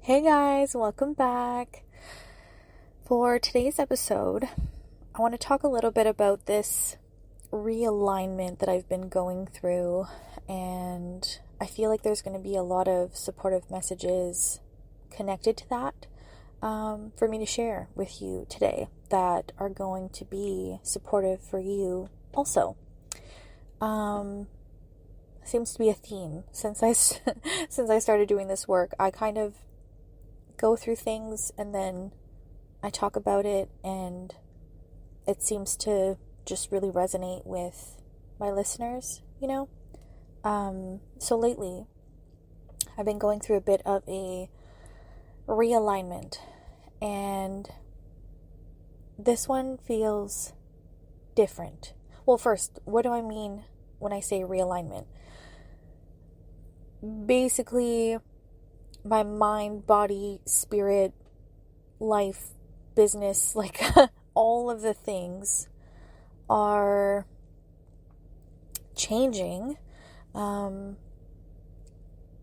Hey guys, welcome back. For today's episode, I want to talk a little bit about this realignment that I've been going through, and I feel like there's going to be a lot of supportive messages connected to that for me to share with you today that are going to be supportive for you also. Seems to be a theme since I started doing this work. I kind of go through things and then I talk about it, and it seems to just really resonate with my listeners, So lately, I've been going through a bit of a realignment, and this one feels different. Well, first, what do I mean when I say realignment? Basically, my mind, body, spirit, life, business, like all of the things are changing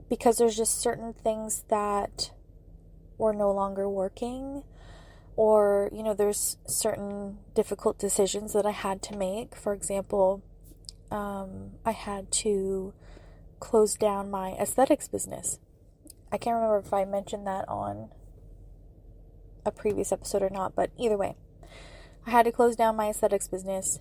because there's just certain things that were no longer working, or there's certain difficult decisions that I had to make. For example, I had to close down my aesthetics business. I can't remember if I mentioned that on a previous episode or not, but either way, I had to close down my aesthetics business,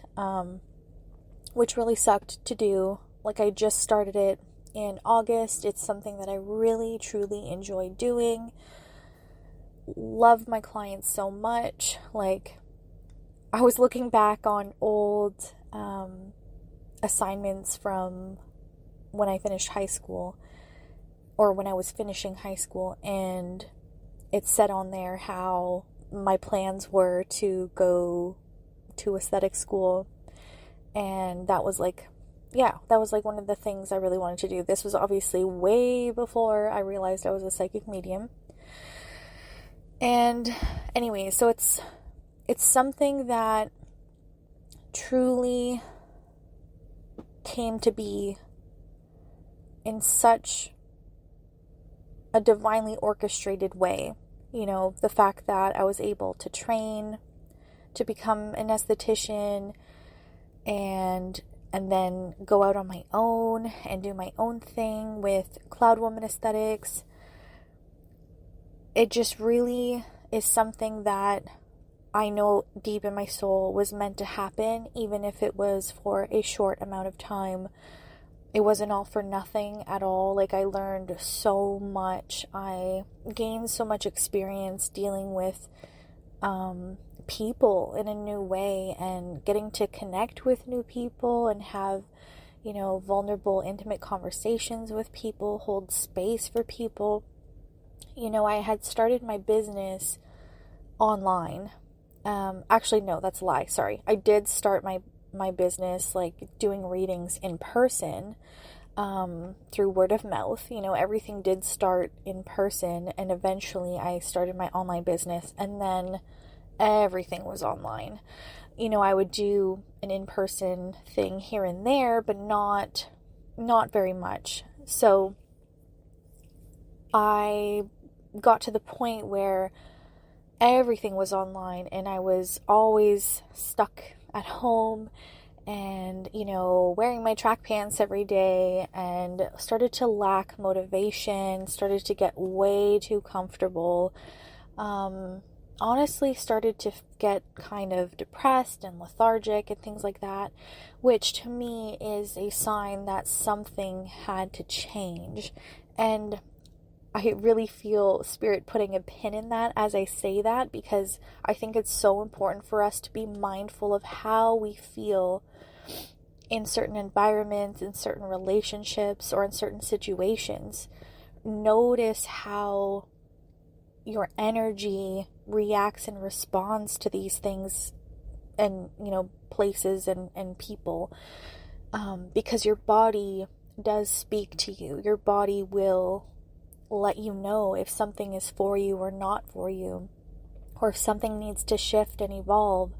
which really sucked to do. Like, I just started it in August. It's something that I really, truly enjoy doing. Love my clients so much. Like, I was looking back on old assignments from when I finished high school, or when I was finishing high school, and it said on there how my plans were to go to aesthetic school, and that was like one of the things I really wanted to do. This was obviously way before I realized I was a psychic medium. And anyway, so it's something that truly came to be in such a divinely orchestrated way. The fact that I was able to train to become an esthetician and then go out on my own and do my own thing with Cloud Woman Aesthetics. It just really is something that I know deep in my soul was meant to happen, even if it was for a short amount of time. It wasn't all for nothing at all. Like, I learned so much. I gained so much experience dealing with people in a new way, and getting to connect with new people and have, vulnerable, intimate conversations with people, hold space for people. I had started my business online. Actually, no, that's a lie. Sorry. I did start my business, like, doing readings in person, through word of mouth. Everything did start in person, and eventually I started my online business, and then everything was online. I would do an in-person thing here and there, but not very much. So I got to the point where everything was online, and I was always stuck at home and, wearing my track pants every day, and started to lack motivation, started to get way too comfortable. Honestly started to get kind of depressed and lethargic and things like that, which to me is a sign that something had to change. And I really feel Spirit putting a pin in that as I say that, because I think it's so important for us to be mindful of how we feel in certain environments, in certain relationships, or in certain situations. Notice how your energy reacts and responds to these things and, places and people, because your body does speak to you. Your body will let you know if something is for you or not for you, or if something needs to shift and evolve,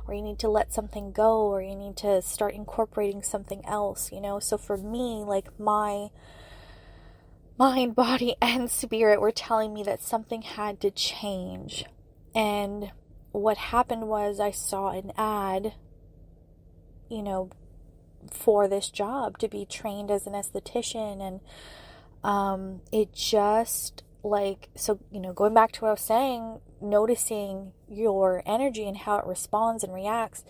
or you need to let something go, or you need to start incorporating something else, So for me, like, my mind, body, and spirit were telling me that something had to change. And what happened was I saw an ad, for this job to be trained as an esthetician. And it just going back to what I was saying, noticing your energy and how it responds and reacts.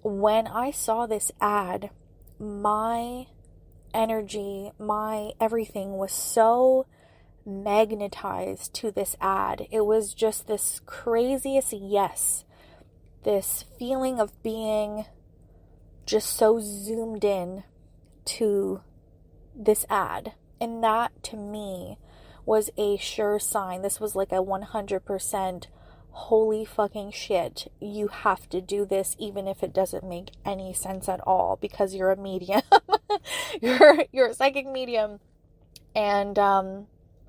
When I saw this ad, my energy, my everything was so magnetized to this ad. It was just this craziest yes. This feeling of being just so zoomed in to this ad. And that to me was a sure sign. This was like a 100% holy fucking shit. You have to do this even if it doesn't make any sense at all, because you're a medium. you're a psychic medium, and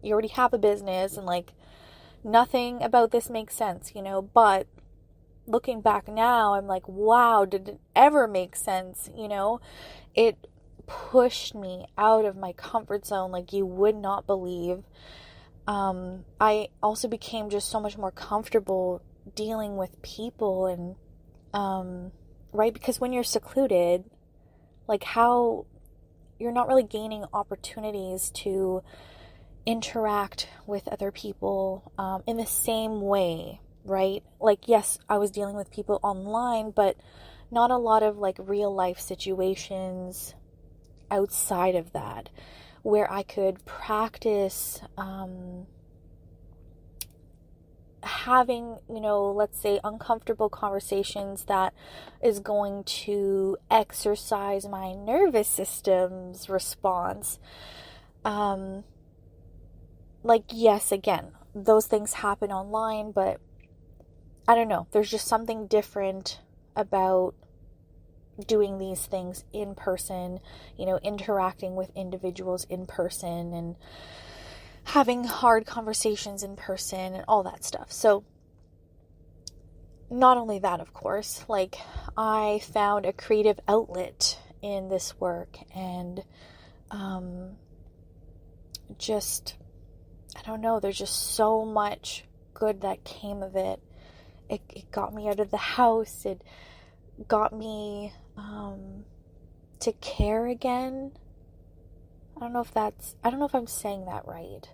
you already have a business, and like nothing about this makes sense, but looking back now, I'm like, wow, did it ever make sense? It pushed me out of my comfort zone like you would not believe. I also became just so much more comfortable dealing with people, and right, because when you're secluded, like how you're not really gaining opportunities to interact with other people in the same way, right? Like, yes, I was dealing with people online, but not a lot of like real life situations outside of that where I could practice having, let's say uncomfortable conversations that is going to exercise my nervous system's response. Yes, again, those things happen online, but I don't know. There's just something different about doing these things in person, interacting with individuals in person and having hard conversations in person and all that stuff. So not only that, of course, like I found a creative outlet in this work, and just, I don't know, there's just so much good that came of it. It got me out of the house. It got me to care again. I don't know if I'm saying that right.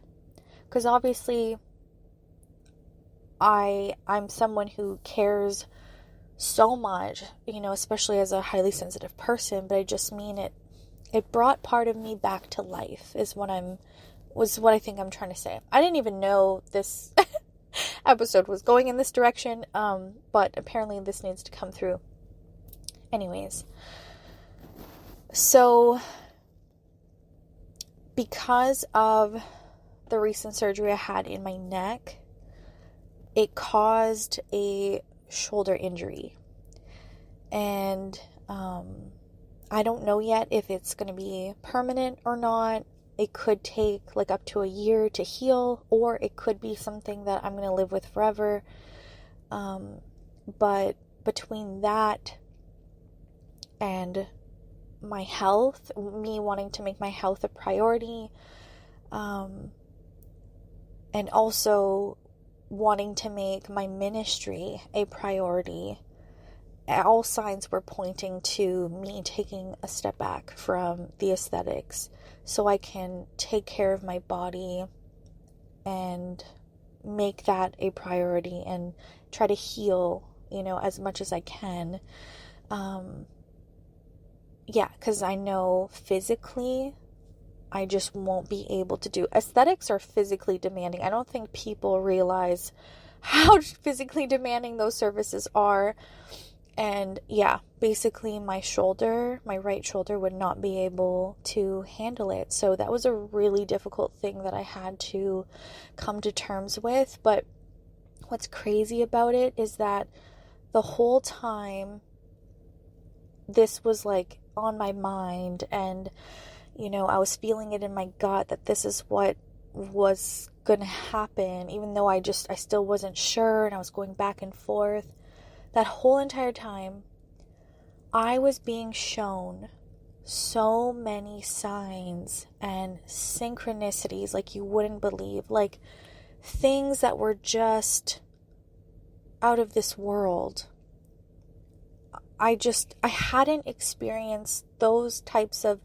Because obviously I'm someone who cares so much, especially as a highly sensitive person, but I just mean it brought part of me back to life is what I think I'm trying to say. I didn't even know this episode was going in this direction, but apparently this needs to come through. Anyways, so because of the recent surgery I had in my neck, it caused a shoulder injury. And I don't know yet if it's going to be permanent or not. It could take like up to a year to heal, or it could be something that I'm going to live with forever. But between that and my health, me wanting to make my health a priority, and also wanting to make my ministry a priority, all signs were pointing to me taking a step back from the aesthetics so I can take care of my body and make that a priority and try to heal, as much as I can. Because I know physically I just won't be able to do. Aesthetics are physically demanding. I don't think people realize how physically demanding those services are. And basically my right shoulder would not be able to handle it. So that was a really difficult thing that I had to come to terms with. But what's crazy about it is that the whole time this was like on my mind, and I was feeling it in my gut that this is what was going to happen, even though I still wasn't sure, and I was going back and forth. That whole entire time, I was being shown so many signs and synchronicities like you wouldn't believe, like things that were just out of this world. I hadn't experienced those types of,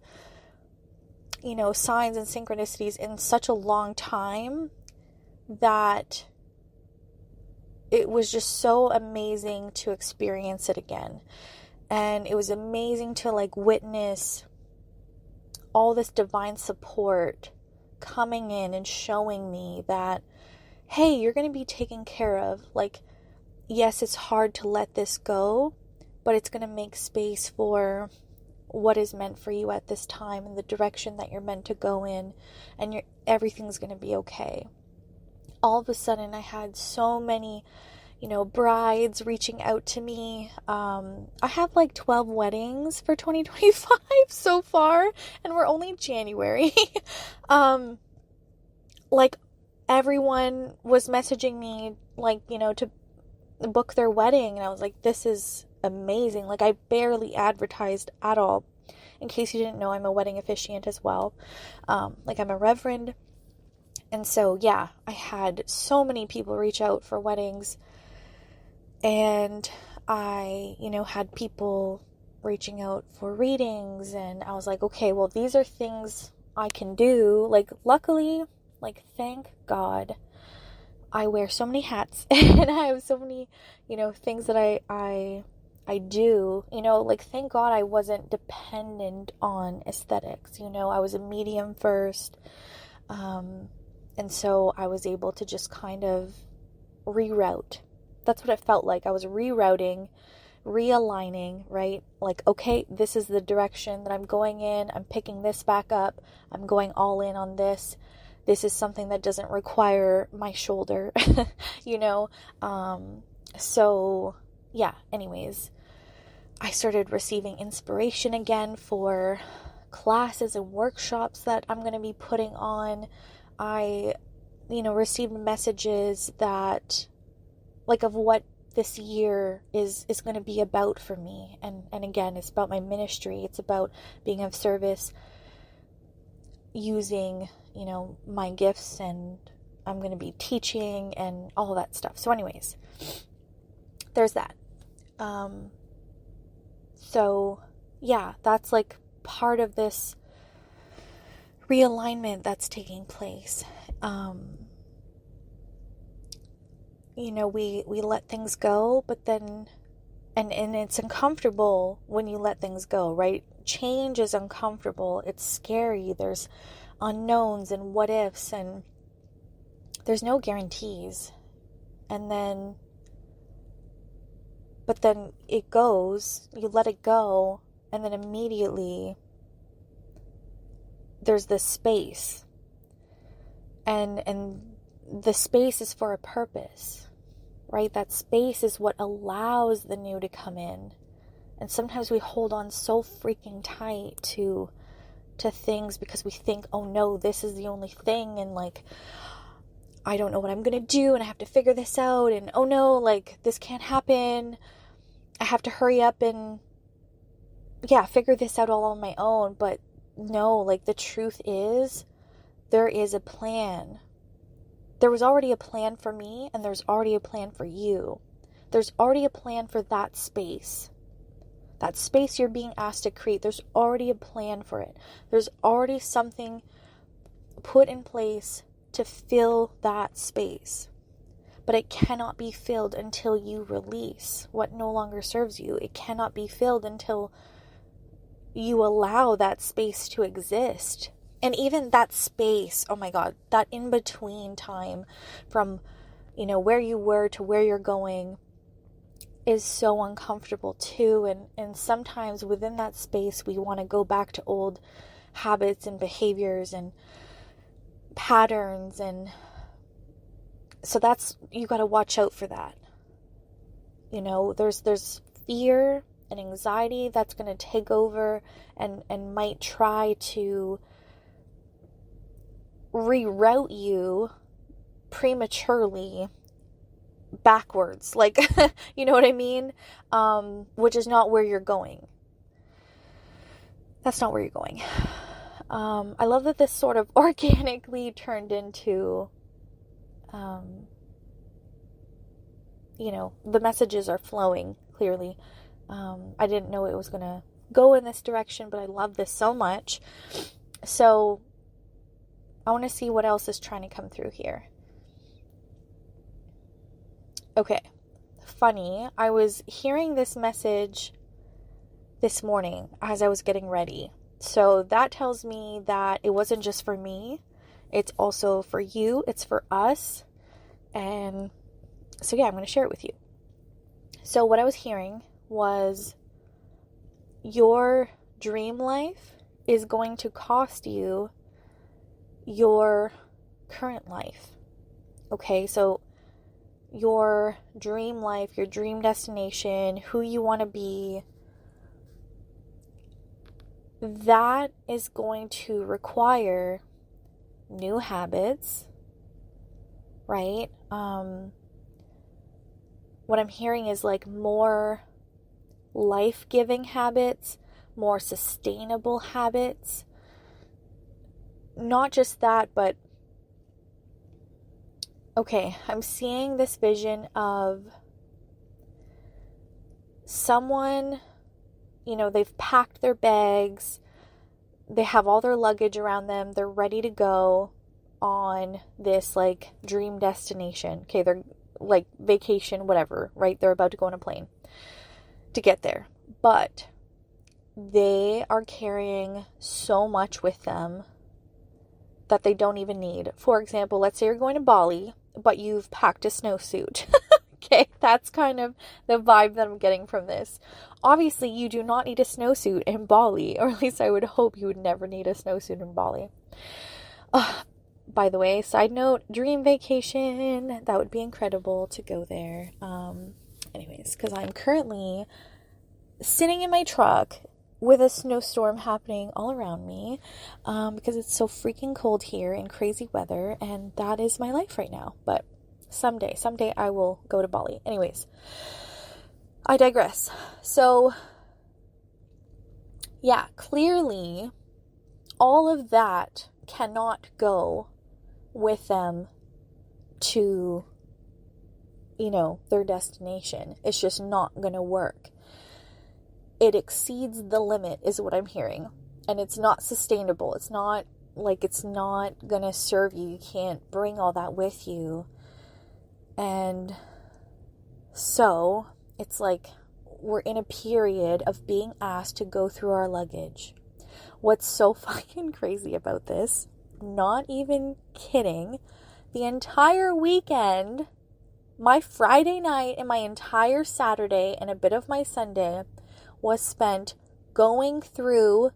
signs and synchronicities in such a long time that it was just so amazing to experience it again. And it was amazing to like witness all this divine support coming in and showing me that, hey, you're going to be taken care of. Like, yes, it's hard to let this go, but it's going to make space for what is meant for you at this time and the direction that you're meant to go in, and everything's going to be okay. All of a sudden, I had so many, brides reaching out to me. I have like 12 weddings for 2025 so far, and we're only January. Like, everyone was messaging me, like, to book their wedding, and I was like, this is amazing. Like, I barely advertised at all. In case you didn't know, I'm a wedding officiant as well. Like, I'm a reverend. And so, yeah, I had so many people reach out for weddings. And I, had people reaching out for readings. And I was like, okay, well, these are things I can do. Like, luckily, like, thank God, I wear so many hats. And I have so many, things that I do, like, thank God I wasn't dependent on aesthetics. I was a medium first. And so I was able to just kind of reroute. That's what it felt like. I was rerouting, realigning, right? Like, okay, this is the direction that I'm going in. I'm picking this back up. I'm going all in on this. This is something that doesn't require my shoulder, So, yeah, anyways, I started receiving inspiration again for classes and workshops that I'm going to be putting on. I, received messages that, like, of what this year is going to be about for me. And again, it's about my ministry. It's about being of service, using, my gifts, and I'm going to be teaching and all that stuff. So anyways, there's that. So yeah, that's like part of this realignment that's taking place. We let things go, but then, and it's uncomfortable when you let things go, right? Change is uncomfortable. It's scary. There's unknowns and what ifs, and there's no guarantees. And then, but then it goes, you let it go, and then immediately there's this space. And the space is for a purpose, right? That space is what allows the new to come in. And sometimes we hold on so freaking tight to things because we think, oh no, this is the only thing, and like, I don't know what I'm gonna do, and I have to figure this out, and oh no, like, this can't happen. I have to hurry up and, yeah, figure this out all on my own. But no, like, the truth is, there is a plan. There was already a plan for me, and there's already a plan for you. There's already a plan for that space. That space you're being asked to create, there's already a plan for it. There's already something put in place to fill that space. But it cannot be filled until you release what no longer serves you. It cannot be filled until you allow that space to exist. And even that space, oh my God, that in-between time from, where you were to where you're going is so uncomfortable too. And sometimes within that space, we want to go back to old habits and behaviors and patterns. And so that's, you got to watch out for that. There's fear and anxiety that's going to take over and might try to reroute you prematurely backwards, like, you know what I mean? Which is not where you're going. that's not where you're going. I love that this sort of organically turned into, the messages are flowing clearly. I didn't know it was going to go in this direction, but I love this so much. So I want to see what else is trying to come through here. Okay. Funny. I was hearing this message this morning as I was getting ready. So that tells me that it wasn't just for me. It's also for you. It's for us. And so yeah, I'm going to share it with you. So what I was hearing was your dream life is going to cost you your current life. Okay, so your dream life, your dream destination, who you want to be, that is going to require new habits, right? What I'm hearing is like more life-giving habits, more sustainable habits. Not just that, but okay, I'm seeing this vision of someone, they've packed their bags, they have all their luggage around them, they're ready to go on this like dream destination. Okay, they're like vacation, whatever, right? They're about to go on a plane to get there. But they are carrying so much with them that they don't even need. For example, let's say you're going to Bali, but you've packed a snowsuit. Okay, that's kind of the vibe that I'm getting from this. Obviously, you do not need a snowsuit in Bali, or at least I would hope you would never need a snowsuit in Bali. By the way, side note, dream vacation. That would be incredible to go there. Anyways, because I'm currently sitting in my truck with a snowstorm happening all around me, because it's so freaking cold here in crazy weather, and that is my life right now. But someday I will go to Bali. Anyways, I digress. So, yeah, clearly all of that cannot go with them to, their destination. It's just not going to work. It exceeds the limit is what I'm hearing. And it's not sustainable. It's not going to serve you. You can't bring all that with you. And so it's like we're in a period of being asked to go through our luggage. What's so fucking crazy about this, not even kidding, the entire weekend, my Friday night and my entire Saturday and a bit of my Sunday was spent going through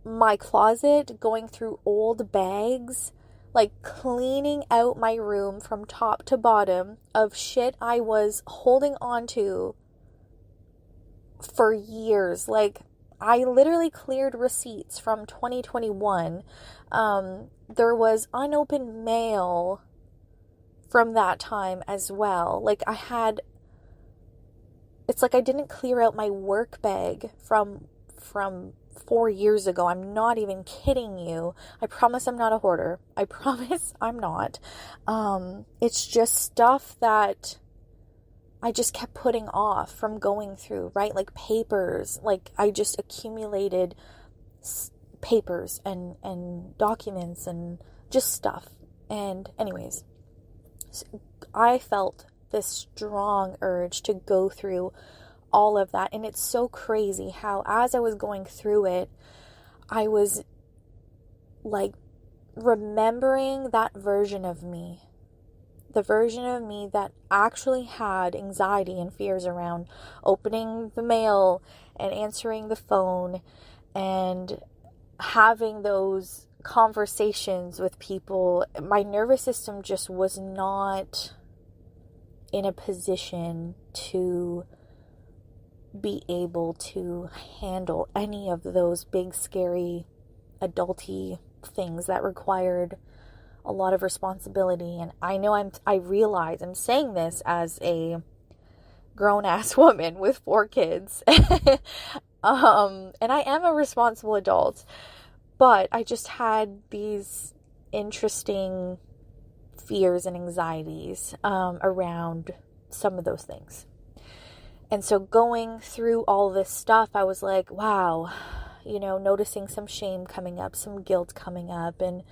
my closet, going through old bags, like cleaning out my room from top to bottom of shit I was holding on to for years. Like, I literally cleared receipts from 2021. There was unopened mail from that time as well. Like, it's like I didn't clear out my work bag from 4 years ago. I'm not even kidding you. I promise I'm not a hoarder. I promise I'm not. It's just stuff that I just kept putting off from going through, right? Like papers, like I just accumulated papers and documents and just stuff. And anyways, I felt this strong urge to go through all of that. And it's so crazy how as I was going through it, I was like remembering that version of me. The version of me that actually had anxiety and fears around opening the mail and answering the phone and having those conversations with people. My nervous system just was not in a position to be able to handle any of those big, scary, adulty things that required a lot of responsibility. And I realize I'm saying this as a grown-ass woman with 4 kids. And I am a responsible adult, but I just had these interesting fears and anxieties around some of those things. And so going through all this stuff, I was like, wow, noticing some shame coming up, some guilt coming up. And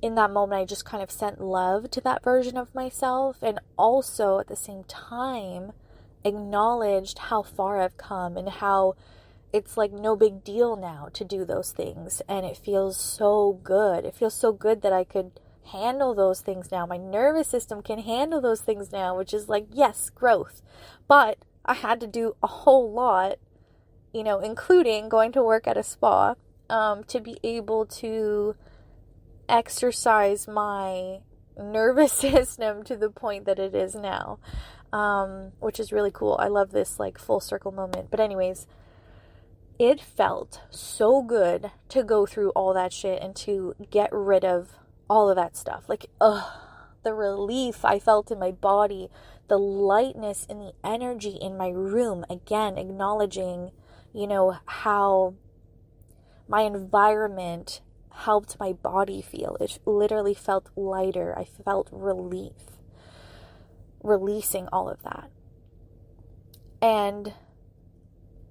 in that moment, I just kind of sent love to that version of myself. And also at the same time, acknowledged how far I've come and how it's like no big deal now to do those things. And it feels so good. It feels so good that I could handle those things now. My nervous system can handle those things now, which is like, yes, growth. But I had to do a whole lot, including going to work at a spa, to be able to exercise my nervous system to the point that it is now, which is really cool. I love this like full circle moment. But anyways, it felt so good to go through all that shit and to get rid of all of that stuff. Like, the relief I felt in my body, the lightness and the energy in my room. Again, acknowledging, how my environment helped my body feel. It literally felt lighter. I felt relief, releasing all of that. And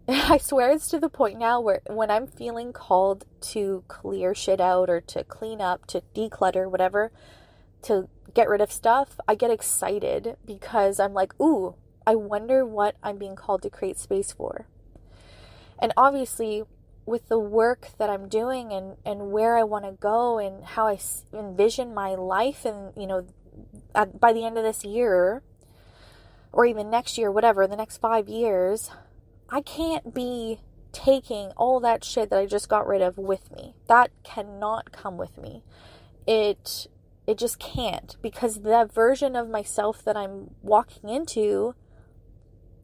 I swear it's to the point now where when I'm feeling called to clear shit out or to clean up, to declutter, whatever, to get rid of stuff, I get excited because I'm like, ooh, I wonder what I'm being called to create space for. And obviously, with the work that I'm doing and where I want to go and how I envision my life and, by the end of this year or even next year, whatever, the next 5 years, I can't be taking all that shit that I just got rid of with me. That cannot come with me. It just can't, because that version of myself that I'm walking into,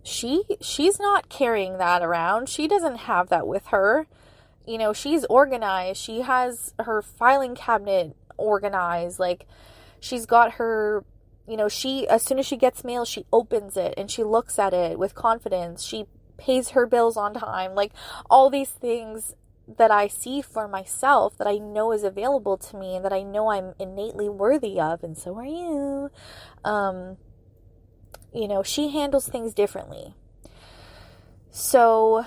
she's not carrying that around. She doesn't have that with her. She's organized. She has her filing cabinet organized. Like, she's got her, she, as soon as she gets mail, she opens it and she looks at it with confidence. She pays her bills on time. Like, all these things that I see for myself that I know is available to me and that I know I'm innately worthy of, and so are you. She handles things differently. So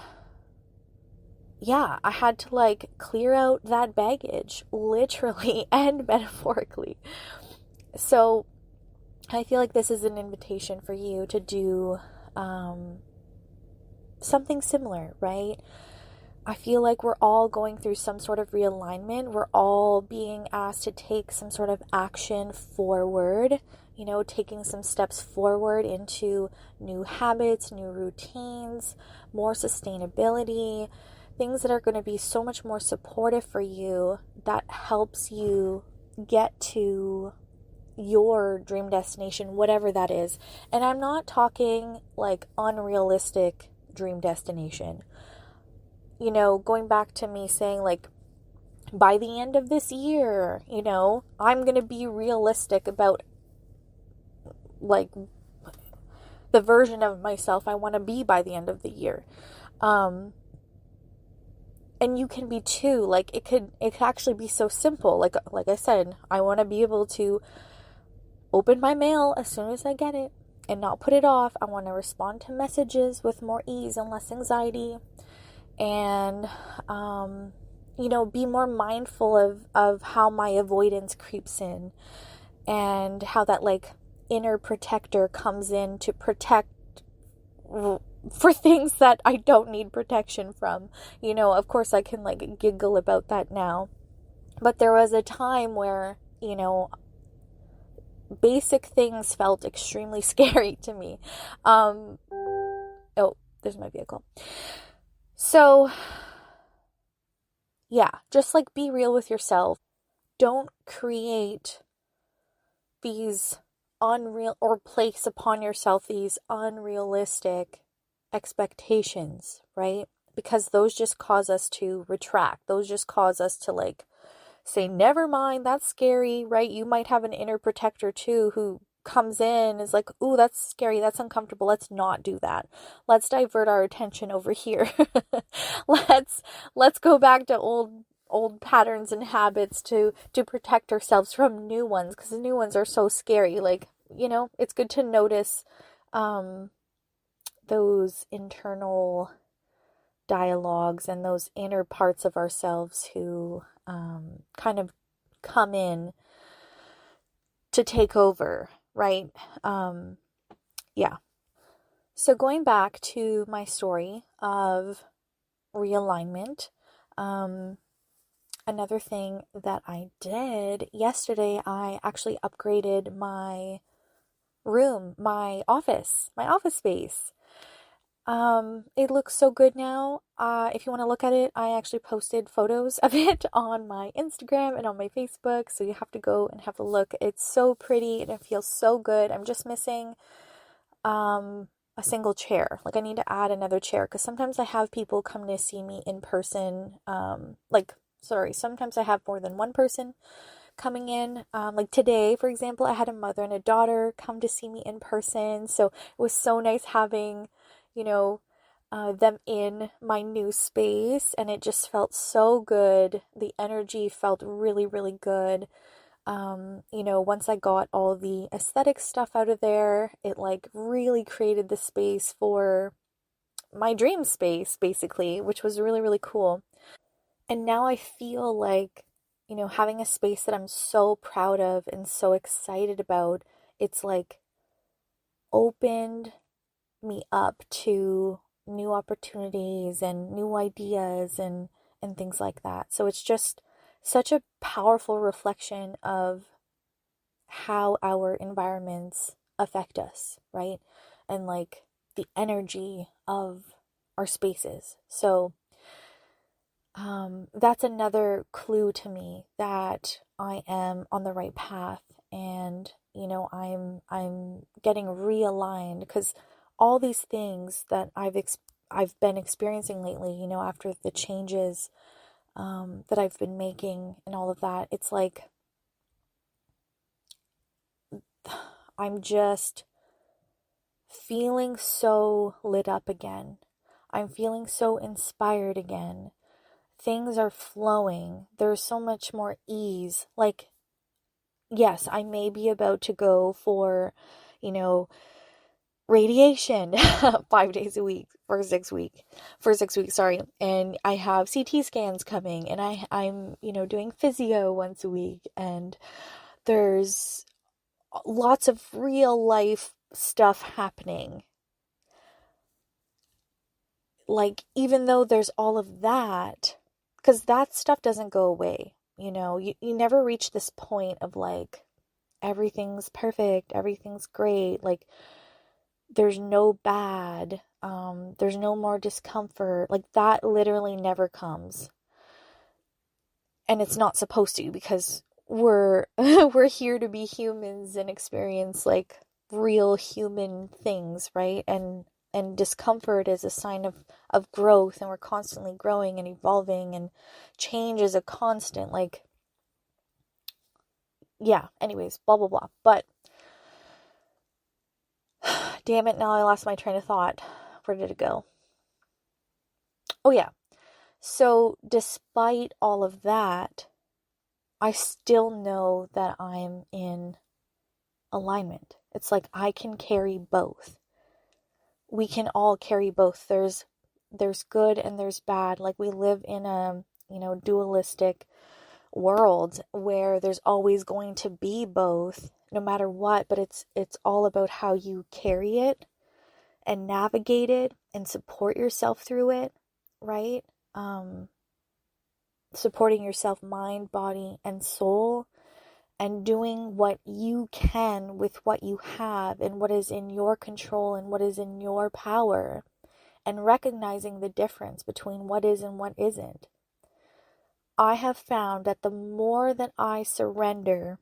yeah, I had to like clear out that baggage, literally and metaphorically. So I feel like this is an invitation for you to do something similar, right? I feel like we're all going through some sort of realignment. We're all being asked to take some sort of action forward, taking some steps forward into new habits, new routines, more sustainability, things that are going to be so much more supportive for you, that helps you get to your dream destination, whatever that is. And I'm not talking like unrealistic dream destination. Going back to me saying like, by the end of this year, I'm going to be realistic about like the version of myself I want to be by the end of the year. And you can be too. Like, it could actually be so simple. Like I said, I want to be able to open my mail as soon as I get it and not put it off. I want to respond to messages with more ease and less anxiety. And, be more mindful of how my avoidance creeps in and how that like inner protector comes in to protect for things that I don't need protection from. Of course I can like giggle about that now, but there was a time where, basic things felt extremely scary to me. Oh, there's my vehicle. So, yeah, just like be real with yourself. Don't create these unreal, or place upon yourself these unrealistic expectations, right? Because those just cause us to retract. Those just cause us to like say, never mind, that's scary, right? You might have an inner protector too who comes in is like, ooh, that's scary, that's uncomfortable, let's not do that. Let's divert our attention over here. let's let's go back to old patterns and habits to protect ourselves from new ones, because the new ones are so scary. Like, it's good to notice um those internal dialogues and those inner parts of ourselves who kind of come in to take over, right? Yeah. So going back to my story of realignment, another thing that I did yesterday, I actually upgraded my room, my office space. It looks so good now. If you want to look at it, I actually posted photos of it on my Instagram and on my Facebook, so you have to go and have a look. It's so pretty and it feels so good. I'm just missing a single chair. Like, I need to add another chair, because sometimes I have people come to see me in person. Sometimes I have more than one person coming in. Like today, for example, I had a mother and a daughter come to see me in person. So it was so nice having, you know, them in my new space, and it just felt so good. The energy felt really, really good. Once I got all the aesthetic stuff out of there, it like really created the space for my dream space, basically, which was really, really cool. And now I feel like, having a space that I'm so proud of and so excited about, it's like opened me up to new opportunities and new ideas and things like that. So it's just such a powerful reflection of how our environments affect us, right? And like the energy of our spaces. So that's another clue to me that I am on the right path, and I'm getting realigned, because all these things that I've been experiencing lately, after the changes that I've been making and all of that, it's like I'm just feeling so lit up again. I'm feeling so inspired again. Things are flowing. There's so much more ease. Like, yes, I may be about to go for, you know, radiation 5 days a week for 6 weeks, sorry. And I have CT scans coming, and I'm, doing physio once a week, and there's lots of real life stuff happening. Like, even though there's all of that, because that stuff doesn't go away, you never reach this point of like, everything's perfect, everything's great, like, there's no bad, there's no more discomfort. Like, that literally never comes. And it's not supposed to, because we're we're here to be humans and experience like real human things, right? And discomfort is a sign of growth, and we're constantly growing and evolving, and change is a constant, like, yeah, anyways, blah blah blah. But damn it, now I lost my train of thought. Where did it go? Oh yeah. So despite all of that, I still know that I'm in alignment. It's like I can carry both. We can all carry both. There's good and there's bad. Like, we live in a, dualistic world where there's always going to be both no matter what, but it's all about how you carry it and navigate it and support yourself through it, right? Um Supporting yourself, mind, body, and soul, and doing what you can with what you have and what is in your control and what is in your power, and recognizing the difference between what is and what isn't. I have found that the more that I surrender,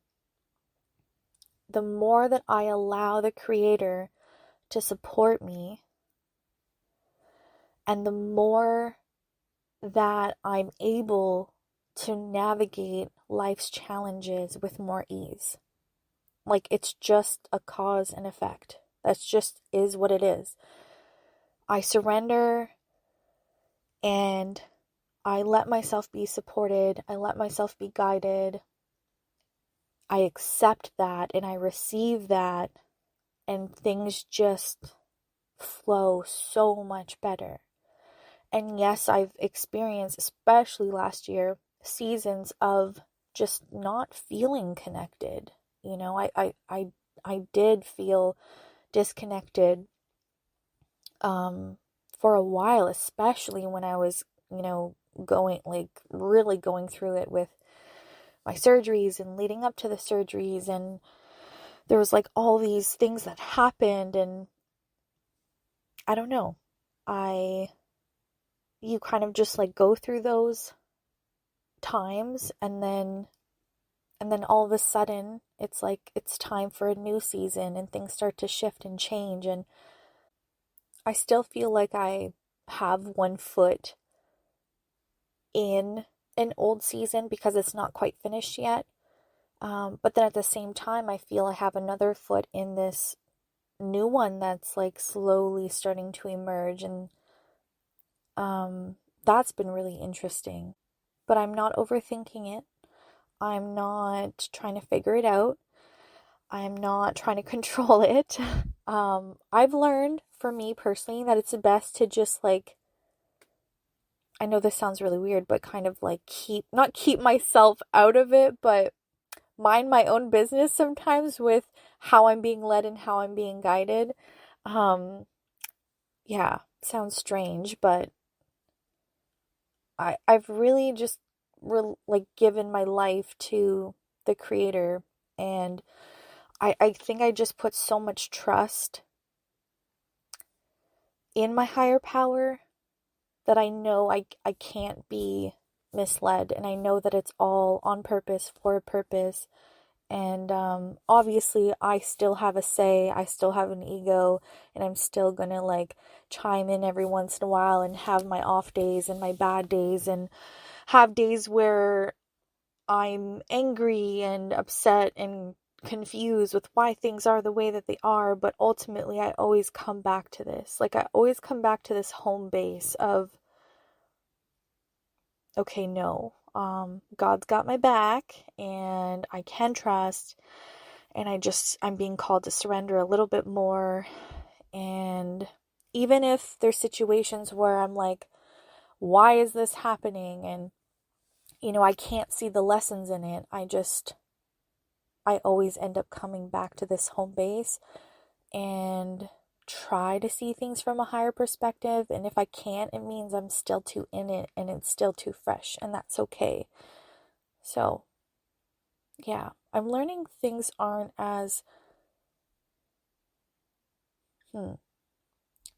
the more that I allow the Creator to support me, and the more that I'm able to navigate life's challenges with more ease. Like, it's just a cause and effect. That's just is what it is. I surrender and I let myself be supported. I let myself be guided. I accept that and I receive that, and things just flow so much better. And yes, I've experienced, especially last year, seasons of just not feeling connected. I did feel disconnected for a while, especially when I was, really going through it with my surgeries and leading up to the surgeries. And there was like all these things that happened, and I don't know. You kind of just like go through those times, and then all of a sudden it's like it's time for a new season and things start to shift and change. And I still feel like I have one foot in an old season because it's not quite finished yet. But then at the same time, I feel I have another foot in this new one that's like slowly starting to emerge. And that's been really interesting. But I'm not overthinking it. I'm not trying to figure it out. I'm not trying to control it. I've learned for me personally that it's best to just like, I know this sounds really weird, but kind of like not keep myself out of it, but mind my own business sometimes with how I'm being led and how I'm being guided. Yeah, sounds strange, but I've really just like given my life to the Creator, and I think I just put so much trust in my higher power that I know I can't be misled, and I know that it's all on purpose, for a purpose. And obviously I still have a say, I still have an ego, and I'm still gonna like chime in every once in a while and have my off days and my bad days, and have days where I'm angry and upset and confused with why things are the way that they are. But ultimately I always come back to this. Like, I always come back to this home base of, okay, no, God's got my back and I can trust, and I'm being called to surrender a little bit more. And even if there's situations where I'm like, why is this happening? And, I can't see the lessons in it. I always end up coming back to this home base and try to see things from a higher perspective. And if I can't, it means I'm still too in it and it's still too fresh, and that's okay. So, yeah, I'm learning things aren't as,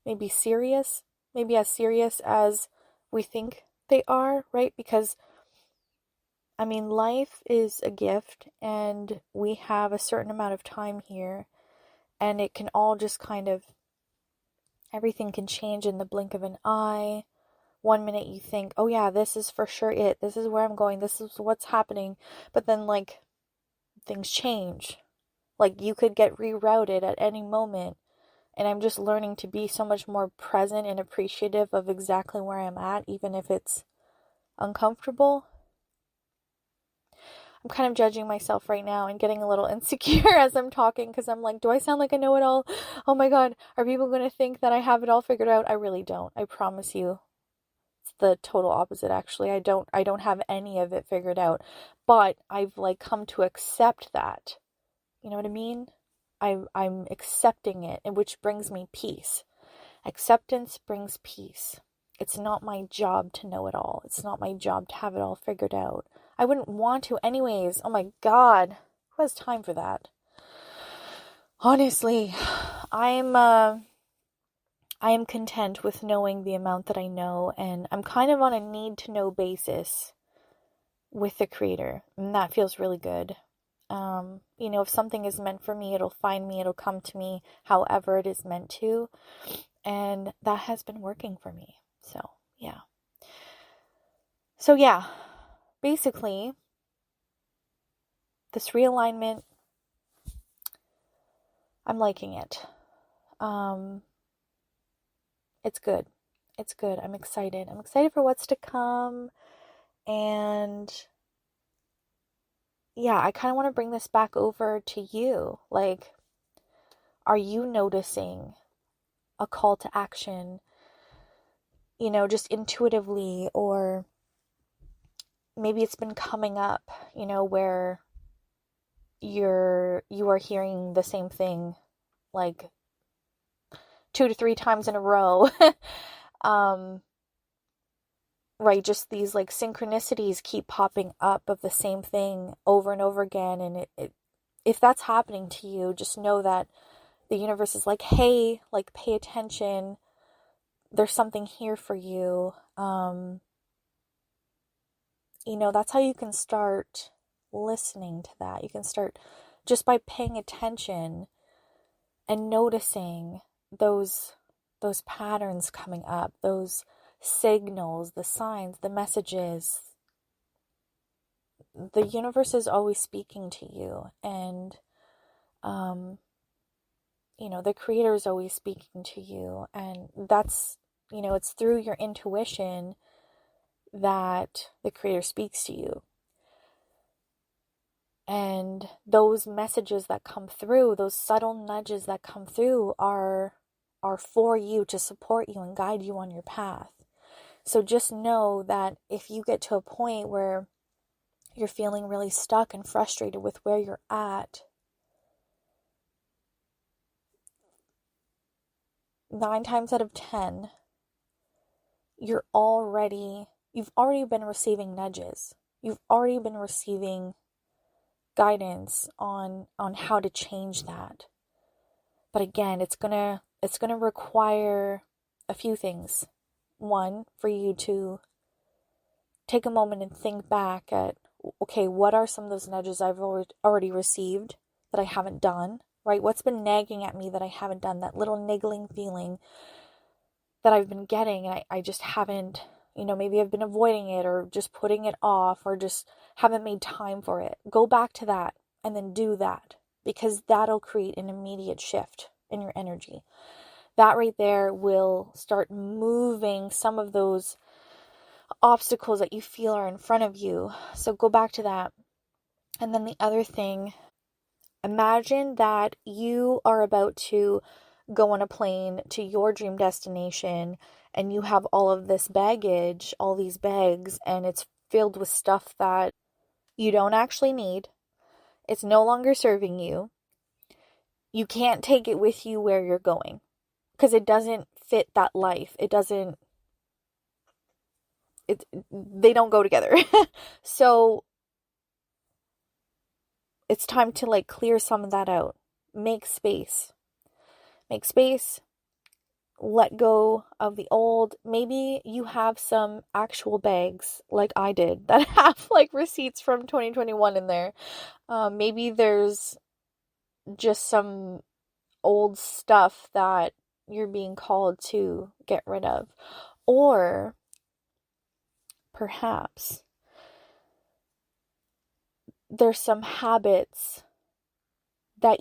maybe serious, maybe as serious as we think they are, right? Because, I mean, life is a gift and we have a certain amount of time here, and it can all just kind of, everything can change in the blink of an eye. One minute you think, oh yeah, this is for sure it. This is where I'm going. This is what's happening. But then, like, things change. Like, you could get rerouted at any moment. And I'm just learning to be so much more present and appreciative of exactly where I'm at, even if it's uncomfortable. I'm kind of judging myself right now and getting a little insecure as I'm talking, because I'm like, do I sound like I know it all? Oh my God, are people going to think that I have it all figured out? I really don't. I promise you. It's the total opposite, actually. I don't have any of it figured out. But I've like come to accept that. You know what I mean? I'm accepting it, and which brings me peace. Acceptance brings peace. It's not my job to know it all. It's not my job to have it all figured out. I wouldn't want to anyways. Oh my God. Who has time for that? Honestly, I am content with knowing the amount that I know, and I'm kind of on a need to know basis with the Creator, and that feels really good. If something is meant for me, it'll find me, it'll come to me however it is meant to. And that has been working for me. So, yeah. Basically, this realignment I'm liking it. Um, it's good. It's good. I'm excited. I'm excited for what's to come. And yeah, I kind of want to bring this back over to you. Like, are you noticing a call to action, just intuitively, or maybe it's been coming up, where you are hearing the same thing like 2 to 3 times in a row. um right, just these like synchronicities keep popping up of the same thing over and over again. And if that's happening to you, just know that the universe is like, hey, like, pay attention, there's something here for you. That's how you can start listening to that. You can start just by paying attention and noticing those patterns coming up, those signals, the signs, the messages. The universe is always speaking to you, and the creator is always speaking to you, and that's, it's through your intuition that the creator speaks to you. And those messages that come through, those subtle nudges that come through are for you, to support you and guide you on your path. So just know that if you get to a point where you're feeling really stuck and frustrated with where you're at, 9 times out of 10, you've already been receiving nudges. You've already been receiving guidance on how to change that. But again, it's gonna require a few things. One, for you to take a moment and think back at, okay, what are some of those nudges I've already received that I haven't done, right? What's been nagging at me that I haven't done, that little niggling feeling that I've been getting, and I just haven't, maybe I've been avoiding it or just putting it off or just haven't made time for it. Go back to that and then do that, because that'll create an immediate shift in your energy. That right there will start moving some of those obstacles that you feel are in front of you. So go back to that. And then the other thing, imagine that you are about to go on a plane to your dream destination, and you have all of this baggage, all these bags, and it's filled with stuff that you don't actually need. It's no longer serving you. You can't take it with you where you're going because it doesn't fit that life. They don't go together. So it's time to like clear some of that out. Make space. Let go of the old. Maybe you have some actual bags like I did that have like receipts from 2021 in there. Maybe there's just some old stuff that you're being called to get rid of. Or perhaps there's some habits that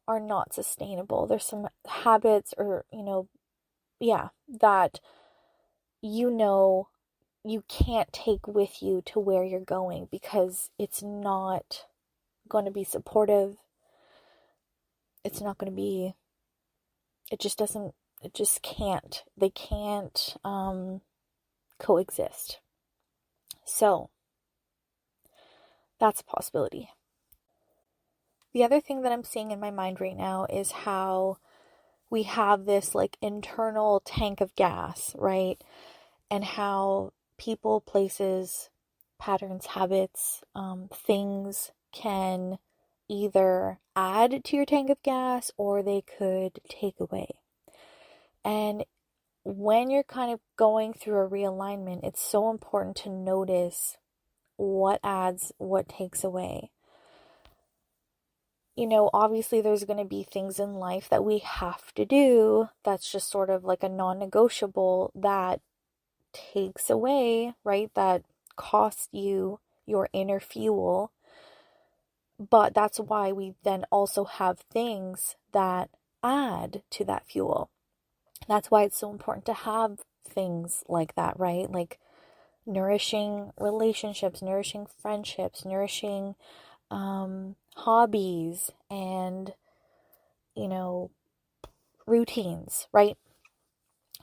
are not sustainable. There's some habits or, that you can't take with you to where you're going because it's not going to be supportive. It's not going to be, it just can't. They can't coexist. So that's a possibility. The other thing that I'm seeing in my mind right now is how we have this like internal tank of gas, right? And how people, places, patterns, habits, things can either add to your tank of gas or they could take away. And when you're kind of going through a realignment, it's so important to notice what adds, what takes away. Obviously there's going to be things in life that we have to do that's just sort of like a non-negotiable that takes away, right? That costs you your inner fuel. But that's why we then also have things that add to that fuel. That's why it's so important to have things like that, right? Like nourishing relationships, nourishing friendships, nourishing hobbies, and, you know, routines, right?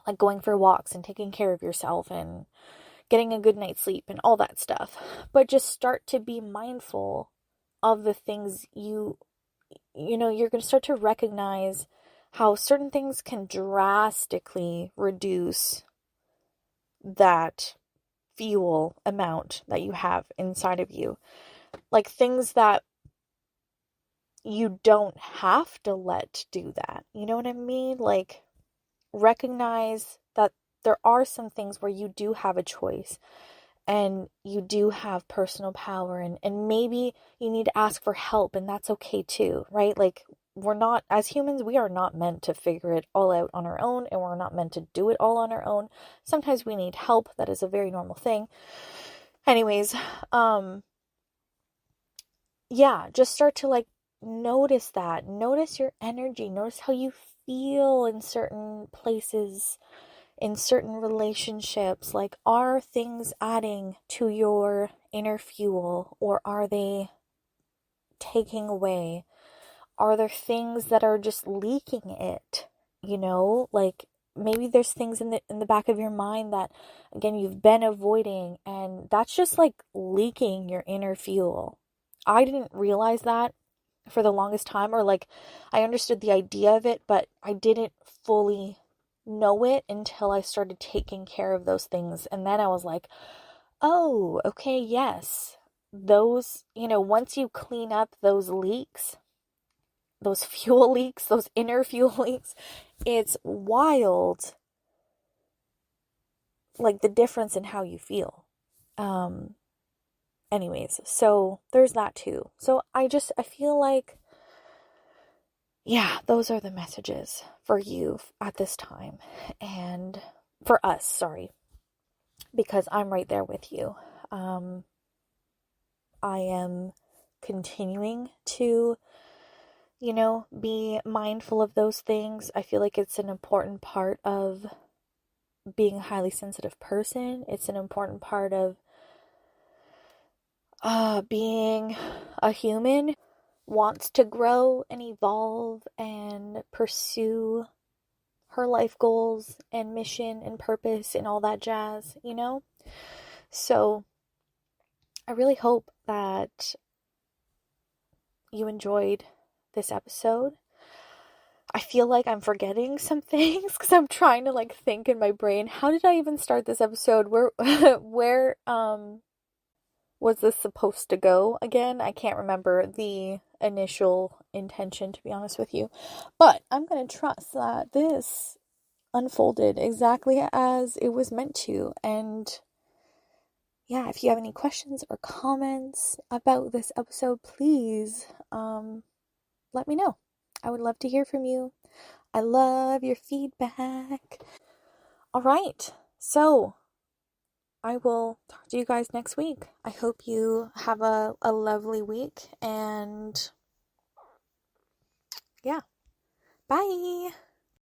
Like going for walks and taking care of yourself and getting a good night's sleep and all that stuff. But just start to be mindful of the things you're going to start to recognize how certain things can drastically reduce that fuel amount that you have inside of you. Like things that you don't have to let do that. You know what I mean? Like recognize that there are some things where you do have a choice and you do have personal power, and maybe you need to ask for help, and that's okay too, right? Like we're not, as humans, we are not meant to figure it all out on our own, and we're not meant to do it all on our own. Sometimes we need help. That is a very normal thing. Anyways, yeah, just start to like notice that. Notice your energy. Notice how you feel in certain places, in certain relationships. Like, are things adding to your inner fuel, or are they taking away? Are there things that are just leaking it? Like maybe there's things in the back of your mind that, again, you've been avoiding, and that's just like leaking your inner fuel. I didn't realize that for the longest time, or like I understood the idea of it, but I didn't fully know it until I started taking care of those things. And then I was like, oh, okay, yes. Those, once you clean up those leaks, those fuel leaks, those inner fuel leaks, it's wild, like the difference in how you feel. Anyways, so there's that too. So I feel like, yeah, those are the messages for you at this time, and for us, sorry, because I'm right there with you. I am continuing to, be mindful of those things. I feel like it's an important part of being a highly sensitive person. It's an important part of being a human, wants to grow and evolve and pursue her life goals and mission and purpose and all that jazz, So I really hope that you enjoyed this episode. I feel like I'm forgetting some things because I'm trying to like think in my brain, how did I even start this episode? Where was this supposed to go again? I can't remember the initial intention, to be honest with you. But I'm going to trust that this unfolded exactly as it was meant to. And yeah, if you have any questions or comments about this episode, please let me know. I would love to hear from you. I love your feedback. All right, so I will talk to you guys next week. I hope you have a lovely week, and yeah, bye.